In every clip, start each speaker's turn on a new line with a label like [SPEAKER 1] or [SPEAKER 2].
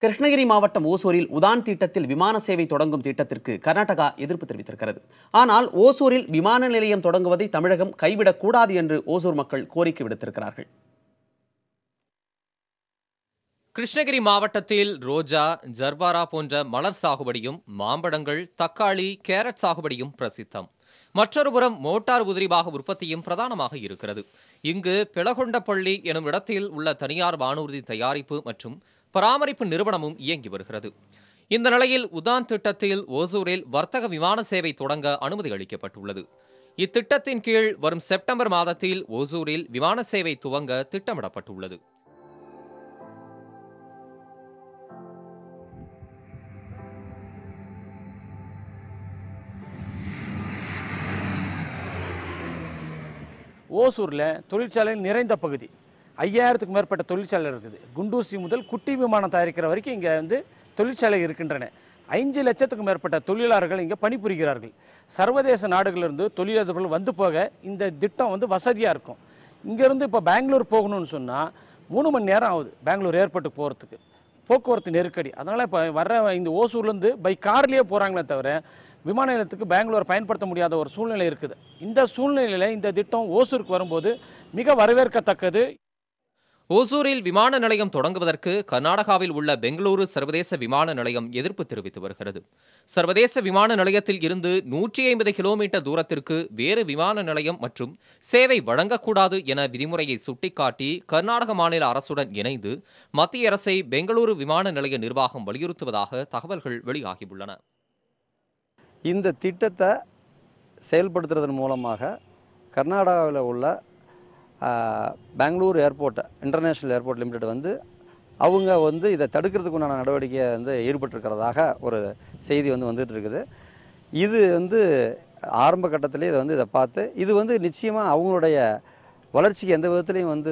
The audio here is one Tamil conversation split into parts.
[SPEAKER 1] கிருஷ்ணகிரி மாவட்டம் ஓசூரில் உதான் திட்டத்தில் விமான சேவை தொடங்கும் திட்டத்திற்கு கர்நாடகா எதிர்ப்பு தெரிவித்திருக்கிறது. ஆனால் ஓசூரில் விமான நிலையம் தொடங்குவதை தமிழகம் கைவிடக்கூடாது என்று ஓசூர் மக்கள் கோரிக்கை விடுத்திருக்கிறார்கள்.
[SPEAKER 2] கிருஷ்ணகிரி மாவட்டத்தில் ரோஜா, ஜர்பாரா போன்ற மலர் சாகுபடியும், மாம்பழங்கள், தக்காளி, கேரட் சாகுபடியும் பிரசித்தம். மற்றொரு புறம் மோட்டார் உதிரிபாக உற்பத்தியும் பிரதானமாக இருக்கிறது. இங்கு பிளகொண்டப்பள்ளி எனும் இடத்தில் உள்ள தனியார் வானூர்தி தயாரிப்பு மற்றும் பராமரிப்பு நிறுவனமும் இயங்கி வருகிறது. இந்த நிலையில் உதான் திட்டத்தில் ஓசூரில் வர்த்தக விமான சேவை தொடங்க அனுமதி அளிக்கப்பட்டுள்ளது. இத்திட்டத்தின் கீழ் வரும் செப்டம்பர் மாதத்தில் ஓசூரில் விமான சேவை துவங்க திட்டமிடப்பட்டுள்ளது.
[SPEAKER 3] ஓசூரில் தொழிற்சாலை நிறைந்த பகுதி. 5000க்கும் மேற்பட்ட தொழிற்சாலை இருக்குது. குண்டூசி முதல் குட்டி விமானம் தயாரிக்கிற வரைக்கும் இங்கே தொழிற்சாலை இருக்கின்றன. 5 லட்சத்துக்கும் மேற்பட்ட தொழிலாளர்கள் இங்கே பணிபுரிகிறார்கள். சர்வதேச நாடுகளிலிருந்து தொழிலதிபர்கள் வந்து போக இந்த திட்டம் வசதியாக இருக்கும். இங்கேருந்து இப்போ பெங்களூர் போகணும்னு சொன்னால் 3 மணி நேரம் ஆகுது பெங்களூர் ஏர்போர்ட்டுக்கு போகிறதுக்கு. போக்குவரத்து நெருக்கடி. அதனால் இப்போ வர்ற இந்த ஓசூர்லேருந்து பை கார்லேயே போகிறாங்களே தவிர விமான நிலையத்துக்கு பெங்களூர் பயன்படுத்த முடியாத ஒரு சூழ்நிலை இருக்குது. இந்த சூழ்நிலையில் இந்த திட்டம் ஓசூருக்கு வரும்போது மிக வரவேற்கத்தக்கது.
[SPEAKER 2] ஓசூரில் விமான நிலையம் தொடங்குவதற்கு கர்நாடகாவில் உள்ள பெங்களூரு சர்வதேச விமான நிலையம் எதிர்ப்பு தெரிவித்து வருகிறது. சர்வதேச விமான நிலையத்தில் இருந்து 150 கிலோமீட்டர் தூரத்திற்கு வேறு விமான நிலையம் மற்றும் சேவை வழங்கக்கூடாது என விதிமுறையை சுட்டிக்காட்டி கர்நாடக மாநில அரசுடன் இணைந்து மத்திய அரசை பெங்களூரு விமான நிலைய நிர்வாகம் வலியுறுத்துவதாக தகவல்கள் வெளியாகியுள்ளன.
[SPEAKER 4] இந்த திட்டத்தை செயல்படுத்துறதன் மூலமாக கர்நாடகாவில் உள்ள Bengaluru airport international airport limited அவங்க இதை தடுக்கிறதுக்கு உண்டான நடவடிக்கையை ஈடுபட்டிருக்கிறதாக ஒரு செய்தி வந்துட்டு இருக்குது. இது ஆரம்ப கட்டத்திலே இதை பார்த்து இது நிச்சயமாக அவங்களுடைய வளர்ச்சிக்கு எந்த விதத்துலையும்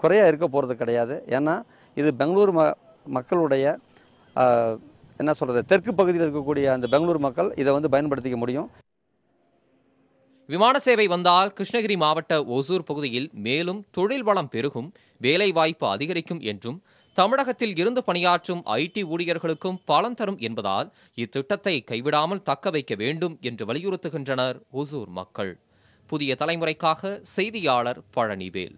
[SPEAKER 4] குறையாக இருக்க போகிறது கிடையாது. ஏன்னா இது பெங்களூர் மக்களுடைய என்ன சொல்கிறது, தெற்கு பகுதியில் இருக்கக்கூடிய அந்த பெங்களூர் மக்கள் இதை பயன்படுத்திக்க முடியும்.
[SPEAKER 2] விமான சேவை வந்தால் கிருஷ்ணகிரி மாவட்ட ஓசூர் பகுதியில் மேலும் தொழில் வளம் பெருகும், வேலைவாய்ப்பு அதிகரிக்கும் என்றும் தமிழகத்தில் இருந்து பணியாற்றும் ஐடி ஊழியர்களுக்கும் பலன் தரும் என்பதால் இத்திட்டத்தை கைவிடாமல் தக்க வைக்க வேண்டும் என்று வலியுறுத்துகின்றனர் ஓசூர் மக்கள். புதிய தலைமுறைக்காக செய்தியாளர் பழனிவேல்.